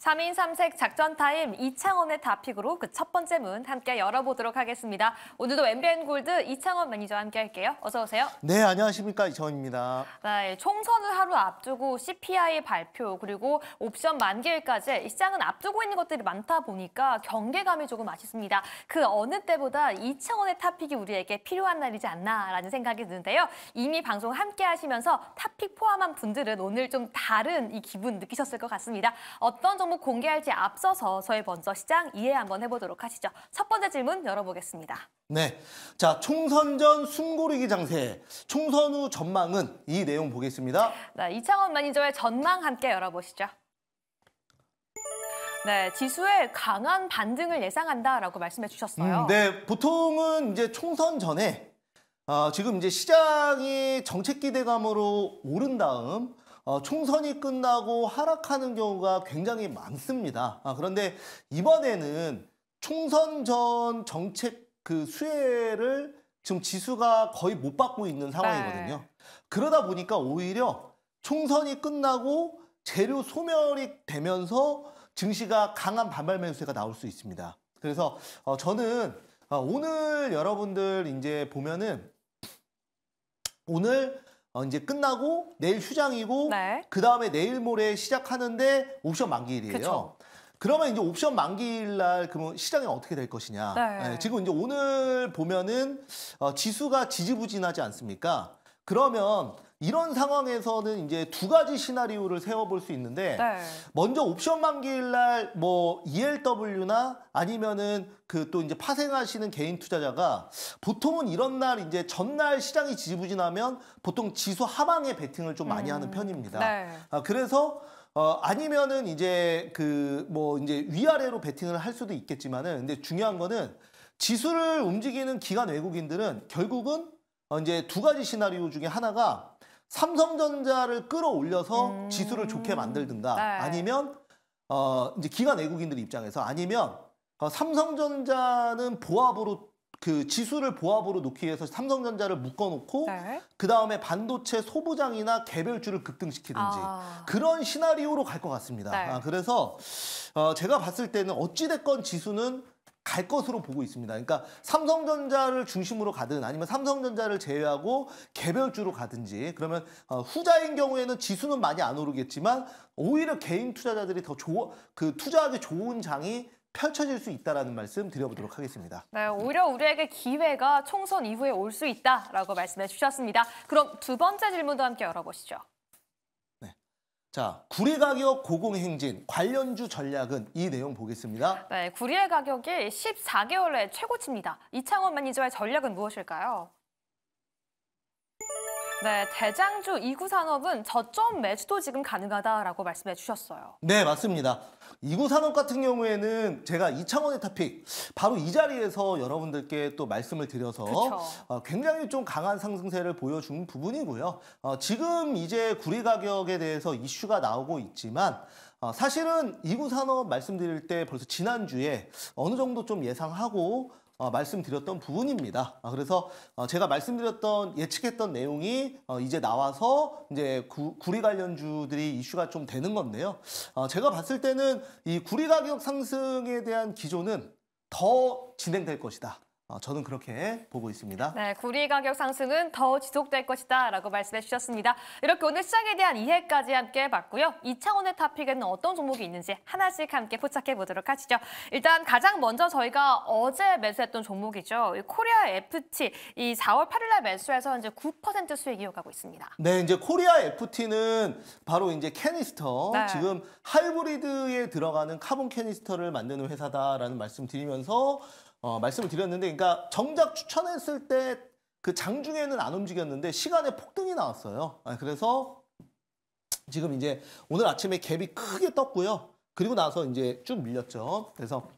3인 3색 작전 타임 이창원의 탑픽으로 그 첫 번째 문 함께 열어보도록 하겠습니다. 오늘도 MBN 골드 이창원 매니저와 함께 할게요. 어서 오세요. 네, 안녕하십니까. 이창원입니다. 네, 총선을 하루 앞두고 CPI 발표 그리고 옵션 만기일까지 시장은 앞두고 있는 것들이 많다 보니까 경계감이 조금 아쉽습니다. 그 어느 때보다 이창원의 탑픽이 우리에게 필요한 날이지 않나라는 생각이 드는데요. 이미 방송 함께 하시면서 탑픽 포함한 분들은 오늘 좀 다른 이 기분 느끼셨을 것 같습니다. 어떤 종목 공개할지 앞서서 저희 먼저 시장 이해 한번 해보도록 하시죠. 첫 번째 질문 열어보겠습니다. 네, 자 총선 전 숨고르기 장세, 총선 후 전망은 이 내용 보겠습니다. 네, 이창원 매니저의 전망 함께 열어보시죠. 네, 지수에 강한 반등을 예상한다라고 말씀해 주셨어요. 네, 보통은 이제 총선 전에 지금 이제 시장이 정책 기대감으로 오른 다음 총선이 끝나고 하락하는 경우가 굉장히 많습니다. 그런데 이번에는 총선 전 정책 그 수혜를 지금 지수가 거의 못 받고 있는 상황이거든요. 네. 그러다 보니까 오히려 총선이 끝나고 재료 소멸이 되면서 증시가 강한 반발 매수세가 나올 수 있습니다. 그래서 저는 오늘 여러분들 이제 보면은 오늘 이제 끝나고 내일 휴장이고 네. 그다음에 내일 모레 시작하는데 옵션 만기일이에요. 그쵸. 그러면 이제 옵션 만기일 날 그러면 시장이 어떻게 될 것이냐. 네. 네, 지금 이제 오늘 보면은 지수가 지지부진하지 않습니까? 그러면 이런 상황에서는 이제 두 가지 시나리오를 세워볼 수 있는데 네. 먼저 옵션 만기일 날 뭐 ELW나 아니면은 그 또 이제 파생하시는 개인 투자자가 보통은 이런 날 이제 전날 시장이 지지부진하면 보통 지수 하방에 베팅을 좀 많이 하는 편입니다. 네. 그래서 아니면은 이제 그 뭐 이제 위아래로 베팅을 할 수도 있겠지만은 근데 중요한 거는 지수를 움직이는 기관 외국인들은 결국은 이제 두 가지 시나리오 중에 하나가 삼성전자를 끌어올려서 지수를 좋게 만들든가 네. 아니면 이제 기관 외국인들 입장에서 아니면 삼성전자는 보합으로 그 지수를 보합으로 놓기 위해서 삼성전자를 묶어놓고 네. 그 다음에 반도체 소부장이나 개별주를 급등시키든지 그런 시나리오로 갈 것 같습니다. 네. 그래서 제가 봤을 때는 어찌됐건 지수는 갈 것으로 보고 있습니다. 그러니까 삼성전자를 중심으로 가든 아니면 삼성전자를 제외하고 개별주로 가든지 그러면 후자인 경우에는 지수는 많이 안 오르겠지만 오히려 개인 투자자들이 더 투자하기 좋은 장이 펼쳐질 수 있다는 말씀 드려보도록 하겠습니다. 네, 오히려 우리에게 기회가 총선 이후에 올 수 있다라고 말씀해 주셨습니다. 그럼 두 번째 질문도 함께 열어보시죠. 자, 구리 가격 고공행진 관련주 전략은 이 내용 보겠습니다. 네, 구리의 가격이 14개월 내 최고치입니다. 이창원 매니저의 전략은 무엇일까요? 네, 대장주 2구 산업은 저점 매수도 지금 가능하다라고 말씀해 주셨어요. 네, 맞습니다. 2구 산업 같은 경우에는 제가 이창원의 탑픽 바로 이 자리에서 여러분들께 또 말씀을 드려서 굉장히 좀 강한 상승세를 보여준 부분이고요. 지금 이제 구리 가격에 대해서 이슈가 나오고 있지만 사실은 2구 산업 말씀드릴 때 벌써 지난주에 어느 정도 좀 예상하고 말씀드렸던 부분입니다. 그래서 제가 말씀드렸던 예측했던 내용이 이제 나와서 이제 구리 관련주들이 이슈가 좀 되는 건데요. 제가 봤을 때는 이 구리 가격 상승에 대한 기조는 더 진행될 것이다. 저는 그렇게 보고 있습니다. 네, 구리 가격 상승은 더 지속될 것이다라고 말씀해 주셨습니다. 이렇게 오늘 시장에 대한 이해까지 함께 해봤고요. 이창원의 탑픽에는 어떤 종목이 있는지 하나씩 함께 포착해 보도록 하시죠. 일단 가장 먼저 저희가 어제 매수했던 종목이죠. 이 코리아 FT 이 4월 8일 날 매수해서 현재 9% 수익 이어가고 있습니다. 네, 이제 코리아 FT는 바로 이제 캐니스터, 네. 지금 하이브리드에 들어가는 카본 캐니스터를 만드는 회사다라는 말씀 드리면서 말씀을 드렸는데, 그러니까 정작 추천했을 때 그 장중에는 안 움직였는데 시간에 폭등이 나왔어요. 그래서 지금 이제 오늘 아침에 갭이 크게 떴고요. 그리고 나서 이제 쭉 밀렸죠. 그래서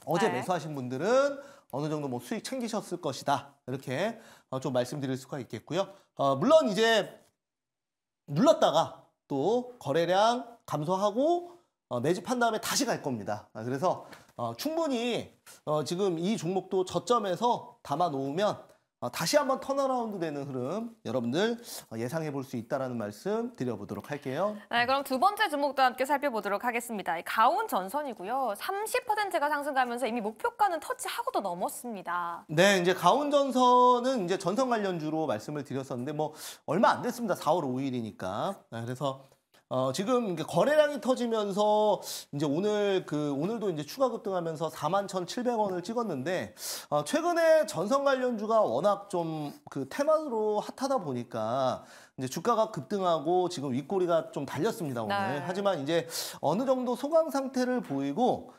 어제 네. 매수하신 분들은 어느 정도 뭐 수익 챙기셨을 것이다. 이렇게 좀 말씀드릴 수가 있겠고요. 물론 이제 눌렀다가 또 거래량 감소하고 매집한 다음에 다시 갈 겁니다. 그래서 충분히 지금 이 종목도 저점에서 담아 놓으면 다시 한번 턴어라운드 되는 흐름 여러분들 예상해 볼 수 있다라는 말씀 드려보도록 할게요. 네, 그럼 두 번째 종목도 함께 살펴보도록 하겠습니다. 가온 전선이고요. 30%가 상승하면서 이미 목표가는 터치하고도 넘었습니다. 네, 이제 가온전선은 이제 전선 관련주로 말씀을 드렸었는데 뭐 얼마 안 됐습니다. 4월 5일이니까. 그래서 지금 거래량이 터지면서 이제 오늘도 이제 추가 급등하면서 41,700원을 찍었는데 최근에 전선 관련주가 워낙 좀 그 테마로 핫하다 보니까 이제 주가가 급등하고 지금 윗꼬리가 좀 달렸습니다, 오늘. 네. 하지만 이제 어느 정도 소강 상태를 보이고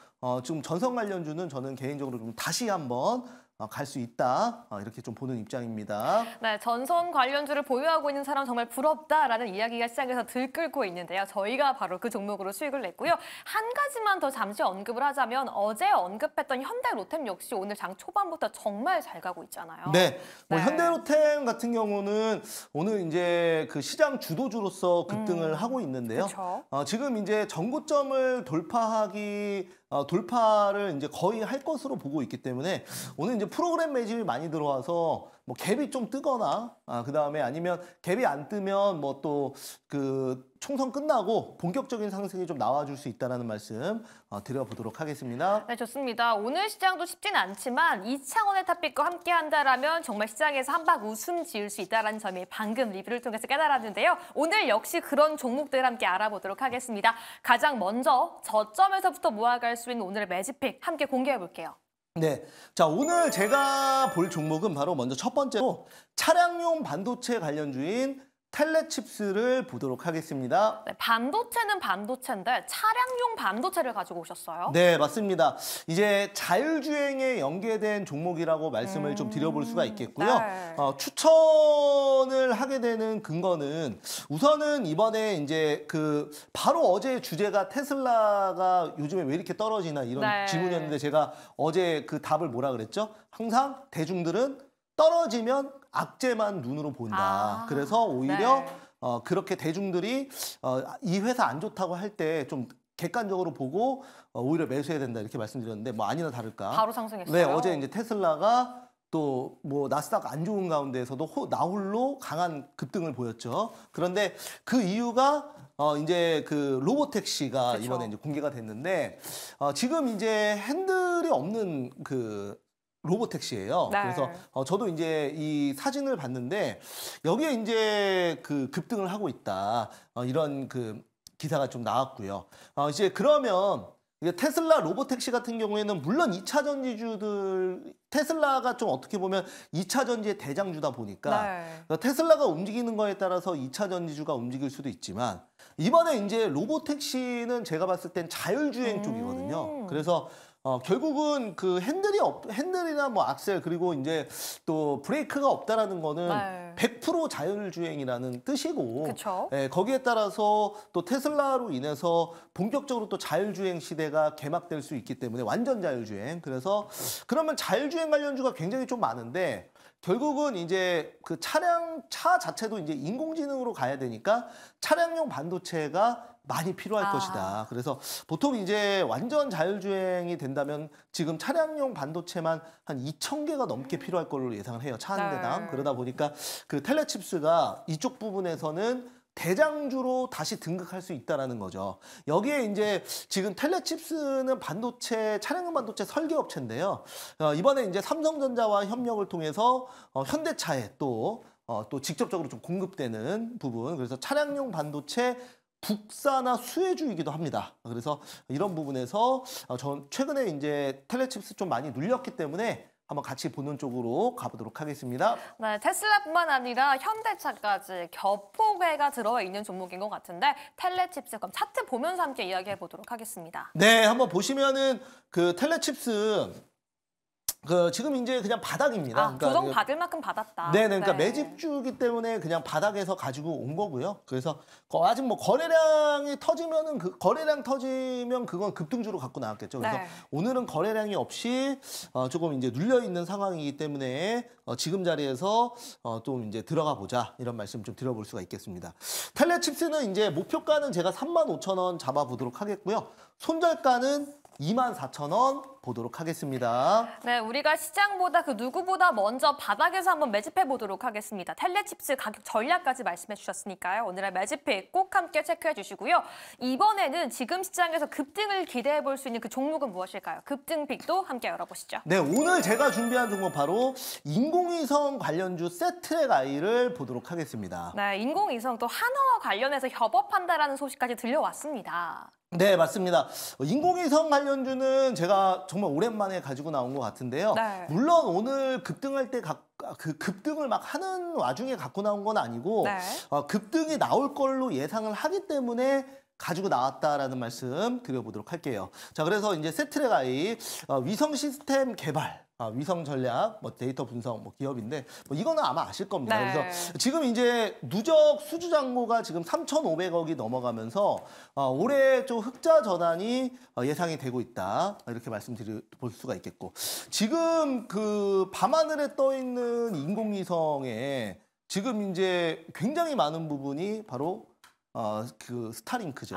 지금 전선 관련주는 저는 개인적으로 좀 다시 한번 갈 수 있다 이렇게 좀 보는 입장입니다. 네, 전선 관련주를 보유하고 있는 사람 정말 부럽다라는 이야기가 시장에서 들끓고 있는데요. 저희가 바로 그 종목으로 수익을 냈고요. 한 가지만 더 잠시 언급을 하자면 어제 언급했던 현대로템 역시 오늘 장 초반부터 정말 잘 가고 있잖아요. 네, 뭐 네. 현대로템 같은 경우는 오늘 이제 그 시장 주도주로서 급등을 하고 있는데요. 그쵸. 지금 이제 전고점을 돌파를 이제 거의 할 것으로 보고 있기 때문에 오늘 이제 프로그램 매집이 많이 들어와서 뭐 갭이 좀 뜨거나 그다음에 아니면 갭이 안 뜨면 뭐 또 그 총선 끝나고 본격적인 상승이 좀 나와줄 수 있다라는 말씀 드려보도록 하겠습니다. 네, 좋습니다. 오늘 시장도 쉽진 않지만 이창원의 탑픽과 함께 한다라면 정말 시장에서 한박 웃음 지을 수 있다는 점이 방금 리뷰를 통해서 깨달았는데요. 오늘 역시 그런 종목들 함께 알아보도록 하겠습니다. 가장 먼저 저점에서부터 모아갈 수 있는 오늘의 매집픽 함께 공개해 볼게요. 네, 자 오늘 제가 볼 종목은 바로 먼저 첫 번째로 차량용 반도체 관련주인 텔레칩스를 보도록 하겠습니다. 네, 반도체는 반도체인데 차량용 반도체를 가지고 오셨어요. 네, 맞습니다. 이제 자율주행에 연계된 종목이라고 말씀을 좀 드려볼 수가 있겠고요. 네. 추천을 하게 되는 근거는 우선은 이번에 이제 바로 어제 주제가 테슬라가 요즘에 왜 이렇게 떨어지나 이런 네. 질문이었는데 제가 어제 그 답을 뭐라 그랬죠? 항상 대중들은 떨어지면 악재만 눈으로 본다. 그래서 오히려 네. 그렇게 대중들이 이 회사 안 좋다고 할 때 좀 객관적으로 보고 오히려 매수해야 된다 이렇게 말씀드렸는데 뭐 아니나 다를까. 바로 상승했어요. 네, 어제 이제 테슬라가 또 뭐 나스닥 안 좋은 가운데에서도 나홀로 강한 급등을 보였죠. 그런데 그 이유가 이제 그 로보택시가 그쵸. 이번에 이제 공개가 됐는데 지금 이제 핸들이 없는 그 로보택시예요. 네. 그래서 저도 이제 이 사진을 봤는데 여기에 이제 그 급등을 하고 있다. 이런 그 기사가 좀 나왔고요. 이제 그러면 이제 테슬라 로보택시 같은 경우에는 물론 2차 전지주들 테슬라가 좀 어떻게 보면 2차 전지의 대장주다 보니까 네. 테슬라가 움직이는 거에 따라서 2차 전지주가 움직일 수도 있지만 이번에 이제 로보택시는 제가 봤을 땐 자율주행 쪽이거든요. 그래서 결국은 그 핸들이나 뭐 악셀 그리고 이제 또 브레이크가 없다라는 거는 네. 100% 자율주행이라는 뜻이고 그쵸. 예, 거기에 따라서 또 테슬라로 인해서 본격적으로 또 자율주행 시대가 개막될 수 있기 때문에 완전 자율주행. 그래서 그러면 자율주행 관련주가 굉장히 좀 많은데 결국은 이제 그 차 자체도 이제 인공지능으로 가야 되니까 차량용 반도체가 많이 필요할 것이다. 그래서 보통 이제 완전 자율주행이 된다면 지금 차량용 반도체만 한 2,000개가 넘게 필요할 걸로 예상을 해요. 차 한 네. 대당. 그러다 보니까 그 텔레칩스가 이쪽 부분에서는 대장주로 다시 등극할 수 있다라는 거죠. 여기에 이제 지금 텔레칩스는 차량용 반도체 설계업체인데요. 이번에 이제 삼성전자와 협력을 통해서 현대차에 또 직접적으로 좀 공급되는 부분. 그래서 차량용 반도체 국산화 수혜주이기도 합니다. 그래서 이런 부분에서 전 최근에 이제 텔레칩스 좀 많이 눌렸기 때문에 한번 같이 보는 쪽으로 가보도록 하겠습니다. 네, 테슬라뿐만 아니라 현대차까지 겹포괴가 들어와 있는 종목인 것 같은데 텔레칩스 그럼 차트 보면서 함께 이야기해 보도록 하겠습니다. 네, 한번 보시면은 그 텔레칩스 지금 이제 그냥 바닥입니다. 조정 받을 만큼 받았다. 네네, 그러니까 매집주기 때문에 그냥 바닥에서 가지고 온 거고요. 그래서 아직 뭐 거래량이 터지면은 거래량 터지면 그건 급등주로 갖고 나왔겠죠. 그래서 네. 오늘은 거래량이 없이 조금 이제 눌려 있는 상황이기 때문에 지금 자리에서 좀 이제 들어가 보자 이런 말씀 좀 드려볼 수가 있겠습니다. 텔레칩스는 이제 목표가는 제가 35,000원 잡아보도록 하겠고요. 손절가는 24,000원. 보도록 하겠습니다. 네, 우리가 시장보다 그 누구보다 먼저 바닥에서 한번 매집해 보도록 하겠습니다. 텔레칩스 가격 전략까지 말씀해 주셨으니까요. 오늘의 매집픽 꼭 함께 체크해 주시고요. 이번에는 지금 시장에서 급등을 기대해 볼 수 있는 그 종목은 무엇일까요? 급등픽도 함께 열어보시죠. 네, 오늘 제가 준비한 종목 바로 인공위성 관련주 세트랙 아이를 보도록 하겠습니다. 네, 인공위성 또 한화와 관련해서 협업한다라는 소식까지 들려왔습니다. 네, 맞습니다. 인공위성 관련주는 제가 정말 오랜만에 가지고 나온 것 같은데요. 네. 물론 오늘 급등할 때 그 급등을 막 하는 와중에 갖고 나온 건 아니고 네. 급등이 나올 걸로 예상을 하기 때문에 가지고 나왔다라는 말씀 드려보도록 할게요. 자, 그래서 이제 세트랙 아이 위성 시스템 개발, 위성 전략, 뭐 데이터 분석, 뭐 기업인데 뭐 이거는 아마 아실 겁니다. 네. 그래서 지금 이제 누적 수주 잔고가 지금 3,500억이 넘어가면서 올해 좀 흑자 전환이 예상이 되고 있다. 이렇게 볼 수가 있겠고, 지금 그 밤하늘에 떠 있는 인공위성에 지금 이제 굉장히 많은 부분이 바로 그 스타링크죠.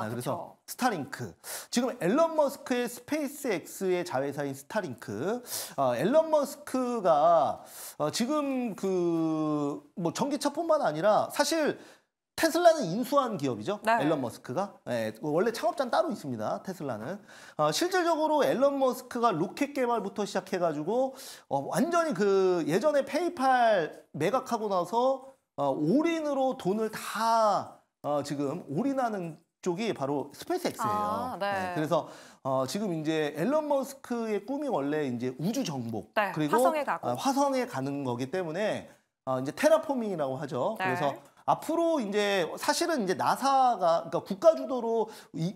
그래서 그쵸. 스타링크. 지금 앨런 머스크의 스페이스X의 자회사인 스타링크. 앨런 머스크가 지금 그 뭐 전기차뿐만 아니라 사실 테슬라는 인수한 기업이죠. 네. 앨런 머스크가. 네, 원래 창업자는 따로 있습니다. 테슬라는. 실질적으로 앨런 머스크가 로켓 개발부터 시작해가지고 완전히 그 예전에 페이팔 매각하고 나서 올인으로 돈을 다 지금 올인하는 쪽이 바로 스페이스X예요. 네. 네, 그래서 지금 이제 앨런 머스크의 꿈이 원래 이제 우주 정복, 네, 그리고 화성에 가고. 화성에 가는 거기 때문에 이제 테라포밍이라고 하죠. 네. 그래서 앞으로 이제 사실은 이제 나사가, 그러니까 국가 주도로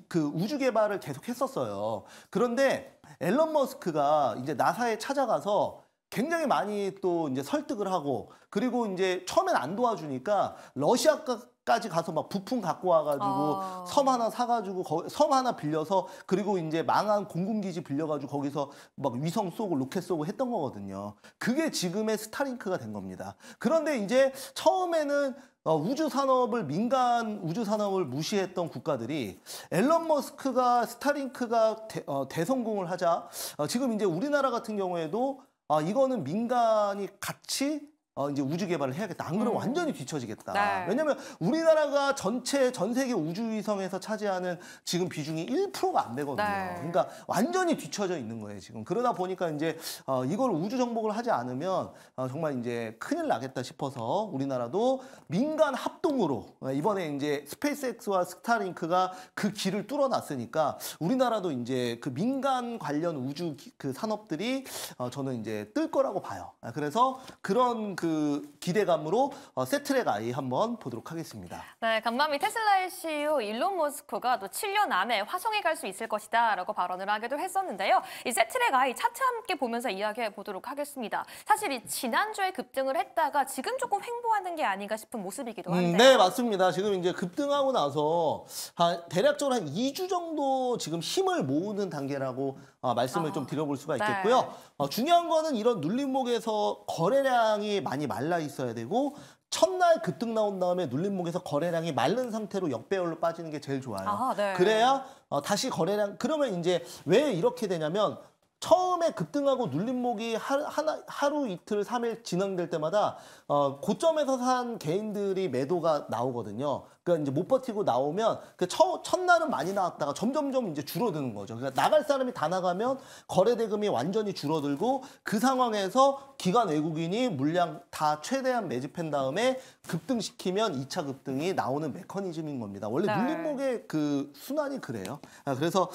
그 우주 개발을 계속 했었어요. 그런데 앨런 머스크가 이제 나사에 찾아가서 굉장히 많이 또 이제 설득을 하고, 그리고 이제 처음엔 안 도와주니까 러시아까지 가서 막 부품 갖고 와가지고 섬 하나 사가지고 섬 하나 빌려서, 그리고 이제 망한 공군기지 빌려가지고 거기서 막 위성 쏘고 로켓 쏘고 했던 거거든요. 그게 지금의 스타링크가 된 겁니다. 그런데 이제 처음에는 우주 산업을, 민간 우주 산업을 무시했던 국가들이 앨런 머스크가 스타링크가 대성공을 하자 지금 이제 우리나라 같은 경우에도 이거는 민간이 같이 이제 우주 개발을 해야겠다. 안 그러면 완전히 뒤처지겠다. 네. 왜냐면 우리나라가 전 세계 우주위성에서 차지하는 지금 비중이 1%가 안 되거든요. 네. 그러니까 완전히 뒤처져 있는 거예요, 지금. 그러다 보니까 이제 이걸 우주 정복을 하지 않으면 정말 이제 큰일 나겠다 싶어서 우리나라도 민간 합동으로 이번에 이제 스페이스X와 스타링크가 그 길을 뚫어놨으니까 우리나라도 이제 그 민간 관련 우주 그 산업들이 저는 이제 뜰 거라고 봐요. 그래서 그런 그 기대감으로 세트랙 아이 한번 보도록 하겠습니다. 네, 간밤이 테슬라의 CEO 일론 머스크가 또 7년 안에 화성에 갈 수 있을 것이다 라고 발언을 하기도 했었는데요. 이 세트랙 아이 차트 함께 보면서 이야기해 보도록 하겠습니다. 사실 이 지난주에 급등을 했다가 지금 조금 횡보하는 게 아닌가 싶은 모습이기도 한데요. 네, 맞습니다. 지금 이제 급등하고 나서 대략적으로 한 2주 정도 지금 힘을 모으는 단계라고 말씀을 좀 드려볼 수가 있겠고요. 네. 중요한 거는 이런 눌림목에서 거래량이 많이 말라 있어야 되고, 첫날 급등 나온 다음에 눌림목에서 거래량이 마른 상태로 역배열로 빠지는 게 제일 좋아요. 네. 그래야 다시 거래량, 그러면 이제 왜 이렇게 되냐면 처음에 급등하고 눌림목이 하루 이틀 3일 진행될 때마다 고점에서 산 개인들이 매도가 나오거든요. 그러니까 이제 못 버티고 나오면 그 첫날은 많이 나왔다가 점점점 이제 줄어드는 거죠. 그러니까 나갈 사람이 다 나가면 거래 대금이 완전히 줄어들고, 그 상황에서 기관 외국인이 물량 다 최대한 매집한 다음에 급등시키면 2차 급등이 나오는 메커니즘인 겁니다. 원래 네. 눌림목의 그 순환이 그래요. 그래서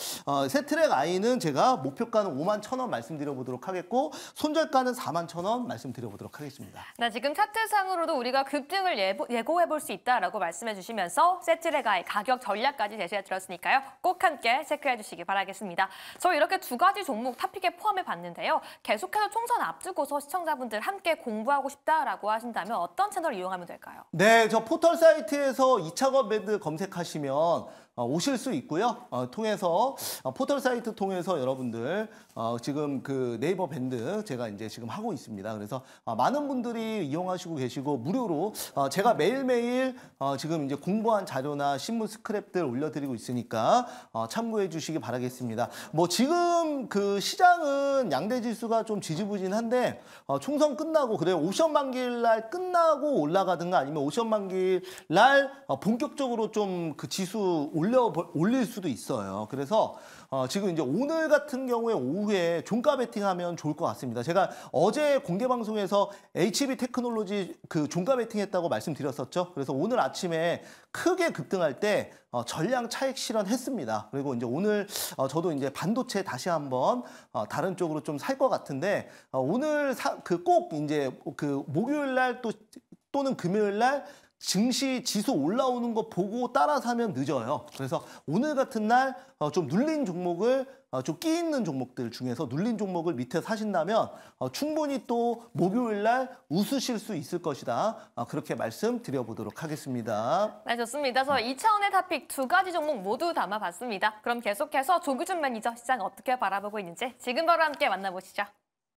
세트랙 아이는 제가 목표가는 51,000원 말씀드려보도록 하겠고, 손절가는 41,000원 말씀드려보도록 하겠습니다. 네, 지금 차트상으로도 우리가 급등을 예고해 볼 수 있다라고 말씀해 주시면서 세트랙 아이 가격 전략까지 제시해 드렸으니까요. 꼭 함께 체크해 주시기 바라겠습니다. 저희 이렇게 두 가지 종목 탑픽에 포함해 봤는데요. 계속해서 총선 앞두고서 시청자분들 함께 공부하고 싶다라고 하신다면 어떤 채널을 이용하면 될까요? 네, 저 포털 사이트에서 2차 거래드 검색하시면 오실 수 있고요. 통해서 포털 사이트 통해서 여러분들 지금 그 네이버 밴드 제가 이제 지금 하고 있습니다. 그래서 많은 분들이 이용하시고 계시고 무료로 제가 매일매일 지금 이제 공부한 자료나 신문 스크랩들 올려드리고 있으니까 참고해 주시기 바라겠습니다. 뭐 지금 그 시장은 양대 지수가 좀 지지부진한데 총선 끝나고 그래 옵션 만기일 날 끝나고 올라가든가 아니면 옵션 만기일 날 본격적으로 좀 그 지수 올릴 수도 있어요. 그래서 지금 이제 오늘 같은 경우에 오후에 종가 베팅하면 좋을 것 같습니다. 제가 어제 공개 방송에서 HB 테크놀로지 그 종가 베팅했다고 말씀드렸었죠. 그래서 오늘 아침에 크게 급등할 때 전량 차익 실현했습니다. 그리고 이제 오늘 저도 이제 반도체 다시 한번 다른 쪽으로 좀 살 것 같은데 오늘 그 꼭 이제 그 목요일 날 또는 금요일 날 증시 지수 올라오는 거 보고 따라 사면 늦어요. 그래서 오늘 같은 날 좀 눌린 종목을 좀 끼 있는 종목들 중에서 눌린 종목을 밑에 사신다면 충분히 또 목요일 날 웃으실 수 있을 것이다. 그렇게 말씀드려보도록 하겠습니다. 네, 좋습니다. 그래서 2차원의 토픽 2가지 종목 모두 담아봤습니다. 그럼 계속해서 조규준 매니저 시장 어떻게 바라보고 있는지 지금 바로 함께 만나보시죠.